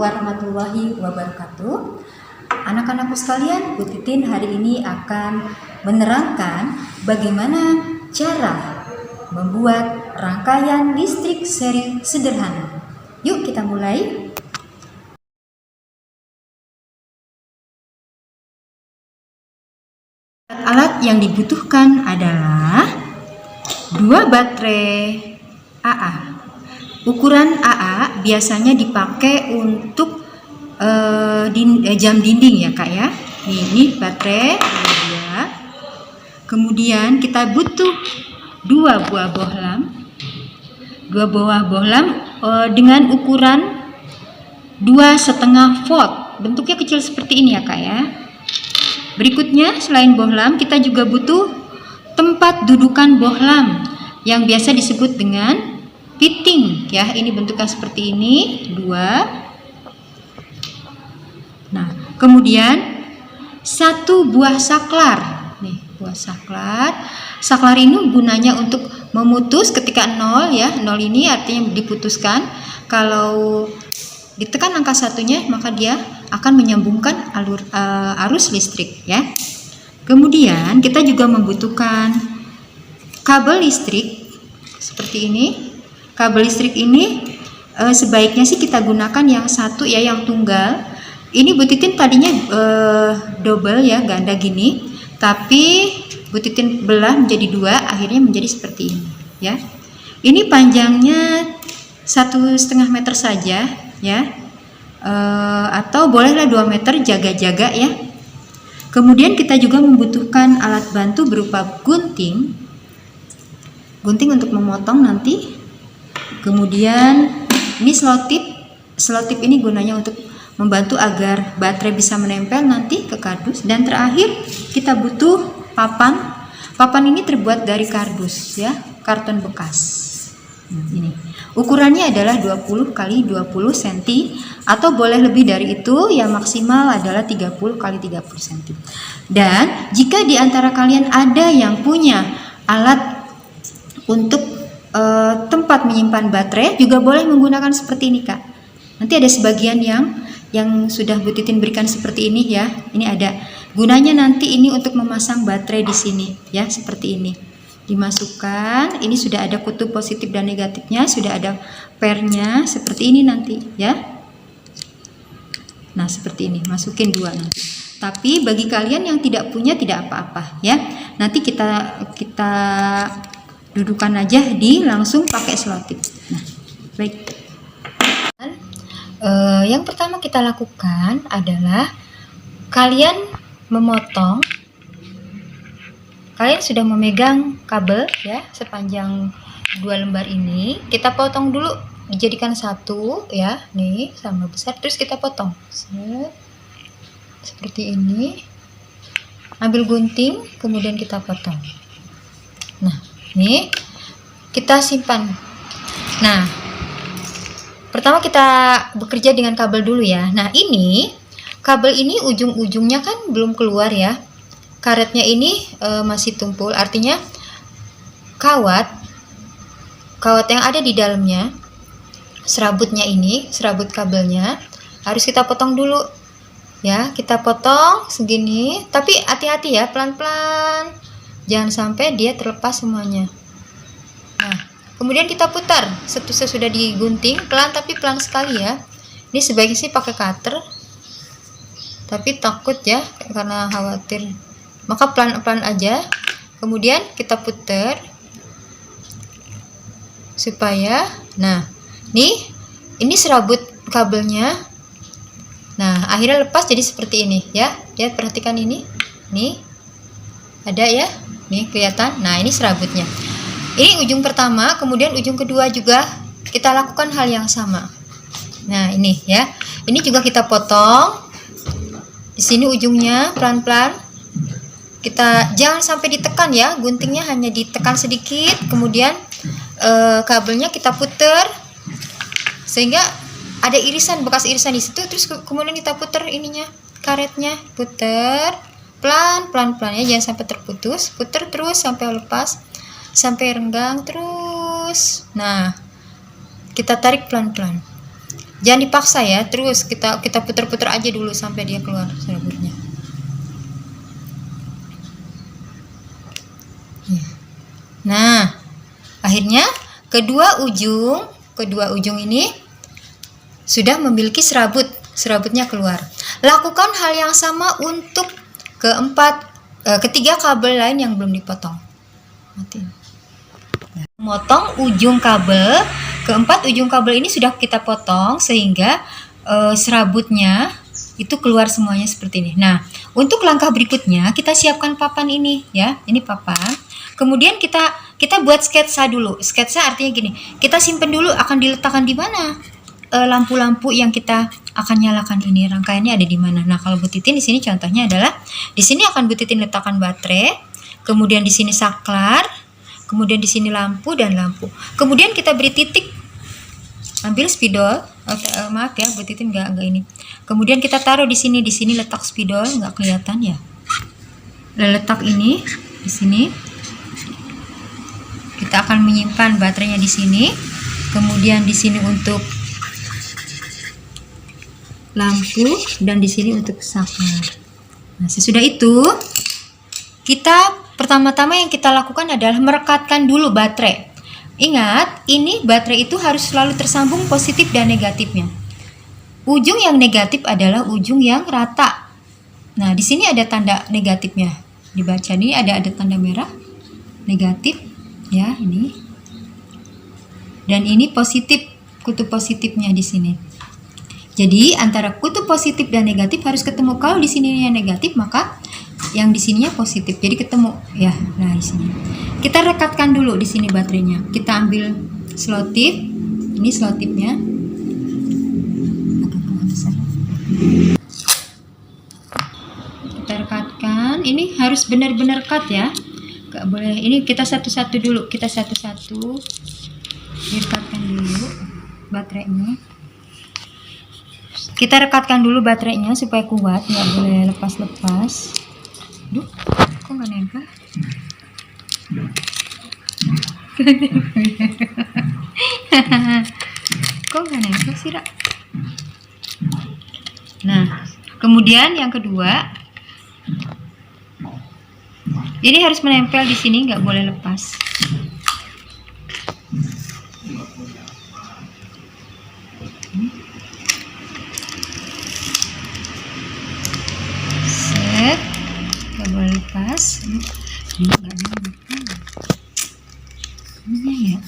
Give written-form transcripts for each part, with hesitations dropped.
Warahmatullahi wabarakatuh. Anak-anakku sekalian, Bu Titin hari ini akan menerangkan bagaimana cara membuat rangkaian listrik seri sederhana. Yuk kita mulai. Alat yang dibutuhkan adalah 2 baterai AA. Ukuran AA biasanya dipakai untuk jam dinding ya Kak ya. Ini baterai dia. Kemudian kita butuh 2 buah bohlam. 2 buah bohlam dengan ukuran 2,5 volt. Bentuknya kecil seperti ini ya Kak ya. Berikutnya selain bohlam kita juga butuh tempat dudukan bohlam yang biasa disebut dengan fitting ya, ini bentuknya seperti ini 2. Nah, kemudian 1 buah saklar. Nih, buah saklar. Saklar ini gunanya untuk memutus ketika 0 ya. 0 ini artinya diputuskan. Kalau ditekan angka 1-nya maka dia akan menyambungkan arus listrik ya. Kemudian kita juga membutuhkan kabel listrik seperti ini. Kabel listrik ini sebaiknya sih kita gunakan yang satu ya, yang tunggal. Ini Bu Titin tadinya double ya, ganda gini, tapi Bu Titin belah menjadi 2, akhirnya menjadi seperti ini ya. Ini panjangnya 1,5 meter saja ya, atau bolehlah 2 meter, jaga-jaga ya. Kemudian kita juga membutuhkan alat bantu berupa gunting untuk memotong nanti. Kemudian ini selotip. Selotip ini gunanya untuk membantu agar baterai bisa menempel nanti ke kardus. Dan terakhir kita butuh papan. Papan ini terbuat dari kardus ya, karton bekas. Ini ukurannya adalah 20 x 20 cm atau boleh lebih dari itu, yang maksimal adalah 30 x 30 cm. Dan jika di antara kalian ada yang punya alat untuk tempat menyimpan baterai, juga boleh menggunakan seperti ini Kak. Nanti ada sebagian yang sudah Bu Titin berikan seperti ini ya. Ini ada gunanya nanti ini untuk memasang baterai di sini ya, seperti ini. Dimasukkan, ini sudah ada kutub positif dan negatifnya, sudah ada pairnya seperti ini nanti ya. Nah, seperti ini, masukin 2 nanti. Tapi bagi kalian yang tidak punya tidak apa-apa ya. Nanti kita dudukan aja langsung pakai selotip. Nah, baik. Yang pertama kita lakukan adalah kalian memotong. Kalian sudah memegang kabel ya, sepanjang 2 lembar ini. Kita potong dulu, dijadikan 1 ya, nih sama besar. Terus kita potong. Seperti ini. Ambil gunting, kemudian kita potong. Nah, nih kita simpan. Nah, pertama kita bekerja dengan kabel dulu ya. Nah, ini kabel ini ujung-ujungnya kan belum keluar ya. Karetnya ini masih tumpul, artinya kawat yang ada di dalamnya, serabutnya ini, serabut kabelnya harus kita potong dulu ya. Kita potong segini, tapi hati-hati ya, pelan-pelan, jangan sampai dia terlepas semuanya. Nah, kemudian kita putar sesudah digunting, pelan tapi pelan sekali ya. Ini sebaiknya sih pakai cutter, tapi takut ya karena khawatir, maka pelan-pelan aja. Kemudian kita putar supaya, nah ini serabut kabelnya. Nah, akhirnya lepas jadi seperti ini ya. Lihat, perhatikan ini, nih ada ya, nih kelihatan. Nah, ini serabutnya. Ini ujung pertama, kemudian ujung kedua juga kita lakukan hal yang sama. Nah, ini ya, ini juga kita potong Di sini ujungnya pelan-pelan. Kita jangan sampai ditekan ya, guntingnya hanya ditekan sedikit, kemudian kabelnya kita puter sehingga ada irisan, bekas irisan di situ, terus kemudian kita puter ininya, karetnya, puter pelan ya, jangan sampai terputus, puter terus sampai lepas, sampai renggang terus. Nah, kita tarik pelan-pelan, jangan dipaksa ya, terus kita puter-puter aja dulu sampai dia keluar serabutnya. Nah, akhirnya kedua ujung ini sudah memiliki serabutnya keluar. Lakukan hal yang sama untuk ketiga kabel lain yang belum dipotong. Memotong ujung kabel, keempat ujung kabel ini sudah kita potong sehingga serabutnya itu keluar semuanya seperti ini. Nah, untuk langkah berikutnya kita siapkan papan ini ya. Ini papan. Kemudian kita buat sketsa dulu. Sketsa artinya gini, kita simpen dulu akan diletakkan di mana lampu-lampu yang kita akan nyalakan ini, rangkaiannya ada di mana. Nah, kalau Bu Titin di sini contohnya adalah di sini akan Bu Titin letakkan baterai, kemudian di sini saklar, kemudian di sini lampu dan lampu. Kemudian kita beri titik, ambil spidol, maaf ya Bu Titin nggak ini. Kemudian kita taruh di sini letak spidol, nggak kelihatan ya. Letak ini di sini. Kita akan menyimpan baterainya di sini. Kemudian di sini untuk lampu dan di sini untuk saklar. Nah, sesudah itu kita pertama-tama yang kita lakukan adalah merekatkan dulu baterai. Ingat, ini baterai itu harus selalu tersambung positif dan negatifnya. Ujung yang negatif adalah ujung yang rata. Nah, di sini ada tanda negatifnya. Dibaca ini ada tanda merah negatif ya, ini. Dan ini positif, kutub positifnya di sini. Jadi antara kutub positif dan negatif harus ketemu. Kalau di sininya negatif, maka yang di sininya positif. Jadi ketemu ya. Nah, di sini. Kita rekatkan dulu di sini baterainya. Kita ambil selotip. Ini selotipnya. Kita rekatkan. Ini harus benar-benar cut ya. Gak boleh. Ini kita satu-satu dulu. Kita satu-satu rekatkan dulu baterainya. Kita rekatkan dulu baterainya supaya kuat, nggak boleh lepas-lepas. Duh, kok nggak nempel? Kok nggak nempel sih, Ra? Nah, kemudian yang kedua, ini harus menempel di sini, nggak boleh lepas. Set, nggak boleh lepas. Ini nggak nempel. Ini ya.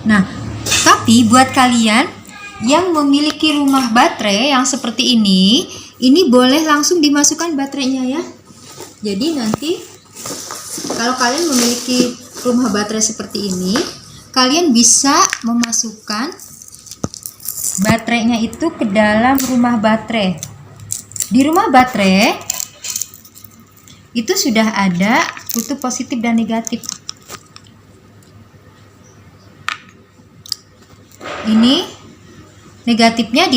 Nah, tapi buat kalian yang memiliki rumah baterai yang seperti ini boleh langsung dimasukkan baterainya ya. Jadi nanti kalau kalian memiliki rumah baterai seperti ini, kalian bisa memasukkan baterainya itu ke dalam rumah baterai. Di rumah baterai itu sudah ada kutub positif dan negatif. Ini negatifnya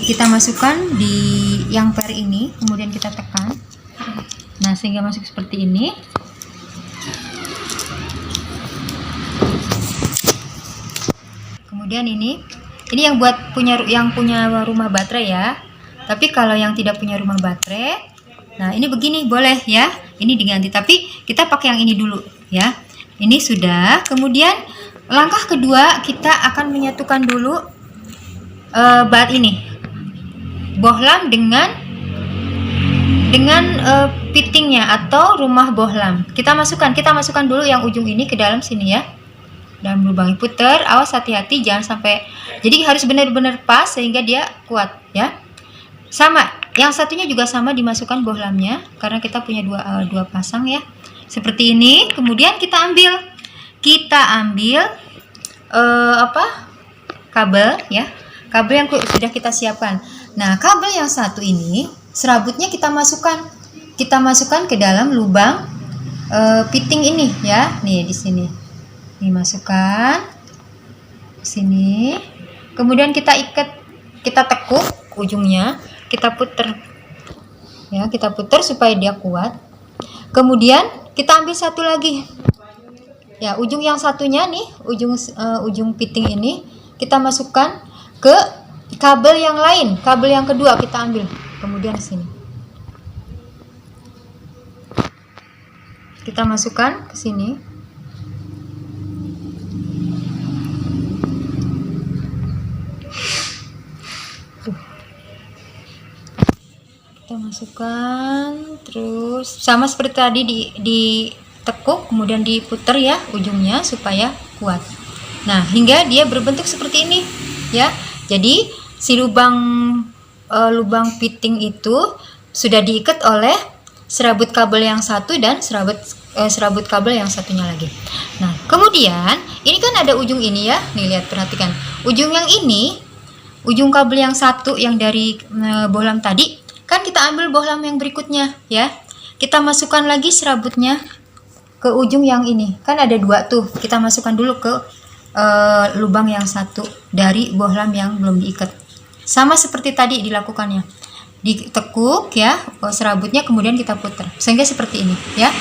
kita masukkan di yang per ini, kemudian kita tekan. Nah, sehingga masuk seperti ini. Kemudian ini yang punya rumah baterai ya. Tapi kalau yang tidak punya rumah baterai, nah ini begini boleh ya. Ini diganti, tapi kita pakai yang ini dulu ya. Ini sudah. Kemudian langkah kedua, kita akan menyatukan dulu bohlam dengan fittingnya atau rumah bohlam. Kita masukkan dulu yang ujung ini ke dalam sini ya. Dan lubang puter, awas hati-hati jangan sampai. Jadi harus benar-benar pas sehingga dia kuat ya. Sama, yang satunya juga sama dimasukkan bohlamnya karena kita punya dua pasang ya. Seperti ini. Kemudian kita kita ambil kabel ya, kabel yang sudah kita siapkan. Nah, kabel yang satu ini serabutnya kita masukkan ke dalam lubang fitting ini ya. Nih di sini. Nih masukkan ke sini. Kemudian kita ikat, kita tekuk ujungnya, kita puter. Ya, kita puter supaya dia kuat. Kemudian kita ambil satu lagi. Ya, ujung yang satunya nih, ujung fitting ini kita masukkan ke kabel yang lain, kabel yang kedua kita ambil. Kemudian sini. Kita masukkan ke sini. Kita masukkan, terus sama seperti tadi ditekuk, kemudian diputer ya ujungnya supaya kuat. Nah, hingga dia berbentuk seperti ini ya. Jadi si lubang fitting itu sudah diikat oleh serabut kabel yang satu dan serabut kabel yang satunya lagi. Nah, kemudian ini kan ada ujung ini ya. Nih lihat, perhatikan. Ujung yang ini, ujung kabel yang satu yang dari bohlam tadi, kan kita ambil bohlam yang berikutnya ya. Kita masukkan lagi serabutnya ke ujung yang ini. Kan ada dua tuh. Kita masukkan dulu ke lubang yang satu dari bohlam yang belum diikat. Sama seperti tadi dilakukannya. Ditekuk ya serabutnya, kemudian kita putar sehingga seperti ini ya.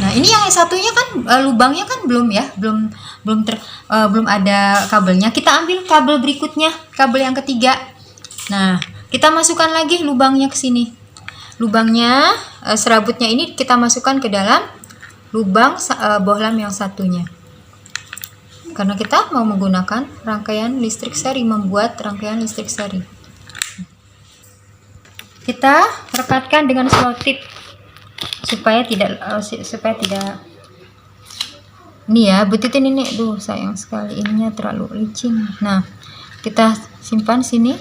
Nah, ini yang satunya kan lubangnya kan belum ya, belum ada kabelnya. Kita ambil kabel berikutnya, kabel yang ketiga. Nah, kita masukkan lagi lubangnya ke sini. Lubangnya serabutnya ini kita masukkan ke dalam lubang bohlam yang satunya. Karena kita mau menggunakan rangkaian listrik seri, membuat rangkaian listrik seri. Kita rekatkan dengan selotip supaya tidak ini ya, butitin ini. Duh, sayang sekali ininya terlalu licin. Nah, kita simpan sini.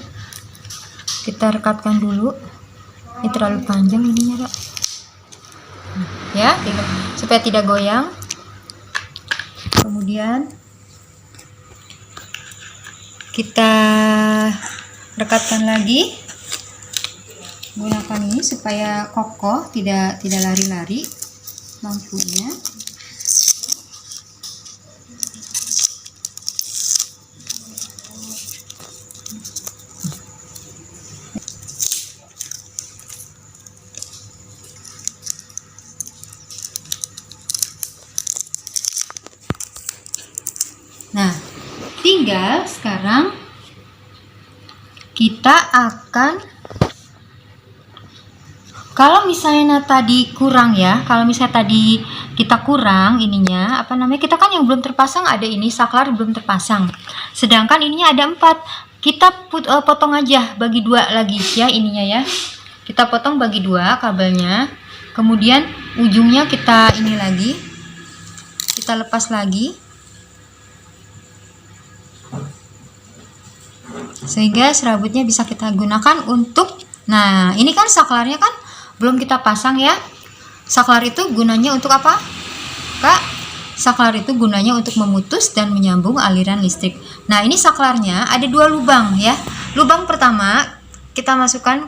Kita rekatkan dulu. Ini terlalu panjang ininya, Kak. Ya, supaya tidak goyang. Kemudian kita rekatkan lagi, gunakan ini supaya kokoh, tidak lari-lari lampunya. Nah, tinggal sekarang kita akan, kalau misalnya tadi kurang ya, kalau misalnya tadi kita kurang ininya, kita kan yang belum terpasang ada ini, saklar belum terpasang. Sedangkan ininya ada 4. Kita potong aja, bagi 2 lagi ya ininya ya. Kita potong bagi 2 kabelnya. Kemudian ujungnya kita ini lagi. Kita lepas lagi. Sehingga serabutnya bisa kita gunakan untuk, nah ini kan saklarnya kan belum kita pasang ya. Saklar itu gunanya untuk apa, Kak? Saklar itu gunanya untuk memutus dan menyambung aliran listrik. Nah, ini saklarnya ada 2 lubang ya. Lubang pertama kita masukkan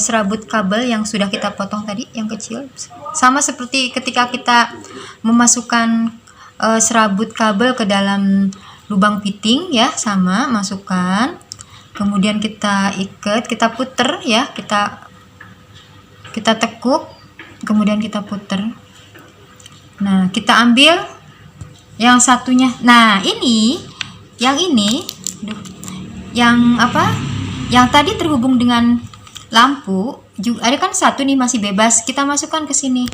serabut kabel yang sudah kita potong tadi, yang kecil. Sama seperti ketika kita memasukkan serabut kabel ke dalam lubang fitting ya, sama masukkan. Kemudian kita ikat, kita puter ya, kita tekuk, kemudian kita puter. Nah, kita ambil yang satunya. Nah, ini yang apa? Yang tadi terhubung dengan lampu, juga ada kan satu nih masih bebas. Kita masukkan ke sini,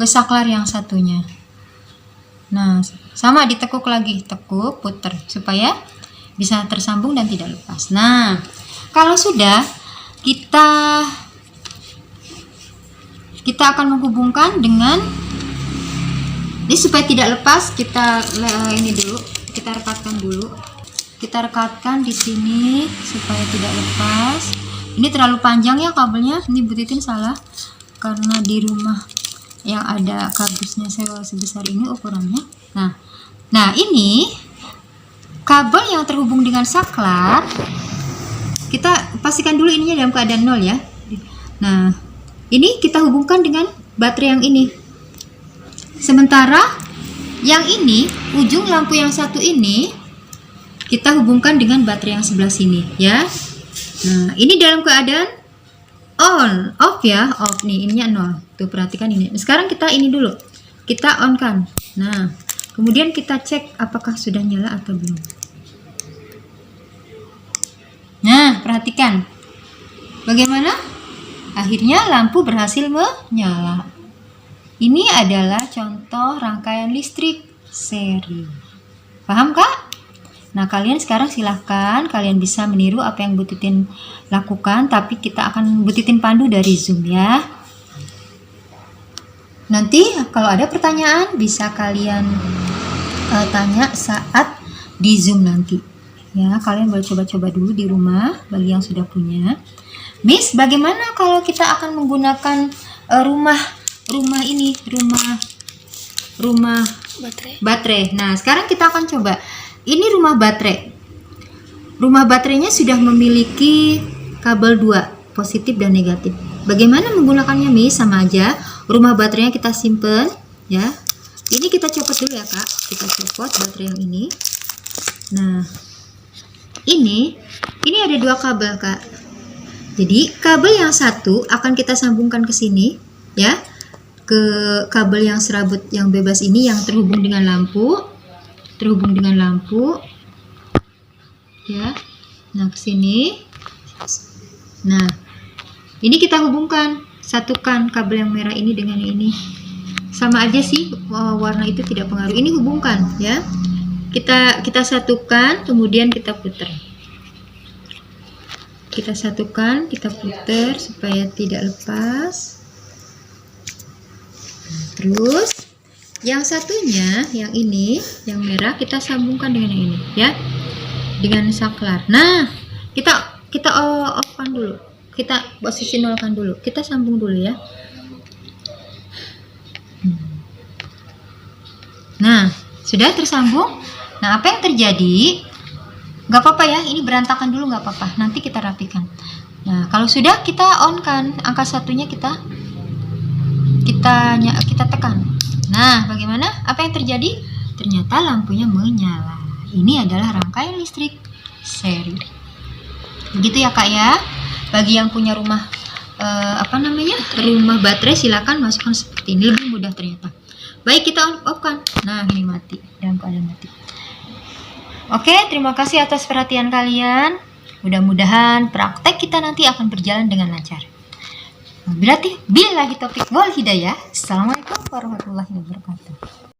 ke saklar yang satunya. Nah, sama ditekuk lagi, tekuk, puter supaya bisa tersambung dan tidak lepas. Nah, kalau sudah kita akan menghubungkan dengan ini supaya tidak lepas. Kita ini dulu, kita rekatkan dulu. Kita rekatkan di sini supaya tidak lepas. Ini terlalu panjang ya kabelnya. Ini butitin salah karena di rumah yang ada kardusnya sebesar ini ukurannya. Nah ini kabel yang terhubung dengan saklar, kita pastikan dulu ininya dalam keadaan 0 ya. Nah ini kita hubungkan dengan baterai yang ini. Sementara yang ini, ujung lampu yang satu ini kita hubungkan dengan baterai yang sebelah sini ya. Nah ini dalam keadaan on, off ya, off nih, ininya 0. Tuh perhatikan ini. Sekarang kita ini dulu, kita on kan. Nah kemudian kita cek apakah sudah nyala atau belum. Nah perhatikan bagaimana akhirnya lampu berhasil menyala. Ini adalah contoh rangkaian listrik seri. Paham kak? Nah kalian sekarang silahkan kalian bisa meniru apa yang Bu Titin lakukan, tapi kita akan Bu Titin pandu dari Zoom ya. Nanti kalau ada pertanyaan bisa kalian tanya saat di Zoom nanti ya. Kalian boleh coba-coba dulu di rumah bagi yang sudah punya. Miss, bagaimana kalau kita akan menggunakan rumah baterai. Nah sekarang kita akan coba. Ini rumah baterai. Rumah baterainya sudah memiliki kabel 2, positif dan negatif. Bagaimana menggunakannya, Miss? Sama aja. Rumah baterainya kita simpen ya. Ini kita copot dulu ya kak. Kita copot baterai yang ini. Nah ini ada 2 kabel kak. Jadi kabel yang satu akan kita sambungkan ke sini ya, ke kabel yang serabut yang bebas ini yang terhubung dengan lampu, ya. Nah ke sini. Nah ini kita hubungkan, satukan kabel yang merah ini dengan ini. Sama aja sih, warna itu tidak pengaruh. Ini hubungkan ya. Kita satukan, kemudian kita putar. Kita satukan, kita putar supaya tidak lepas. Terus yang satunya, yang ini, yang merah kita sambungkan dengan yang ini ya, dengan saklar. Nah kita off-kan dulu, kita posisi nolkan dulu, kita sambung dulu ya. Nah sudah tersambung. Nah apa yang terjadi? Gak apa-apa ya, ini berantakan dulu gak apa-apa, nanti kita rapikan. Nah kalau sudah kita on kan, angka satunya kita tekan. Nah bagaimana? Apa yang terjadi? Ternyata lampunya menyala. Ini adalah rangkaian listrik seri. Begitu ya kak ya. Bagi yang punya rumah rumah baterai, silakan masukkan seperti ini, lebih mudah ternyata. Baik, kita off kan. Nah ini mati, dalam keadaan mati. Oke, terima kasih atas perhatian kalian. Mudah-mudahan praktek kita nanti akan berjalan dengan lancar. Berarti billahi taufiq wal hidayah. Assalamualaikum warahmatullahi wabarakatuh.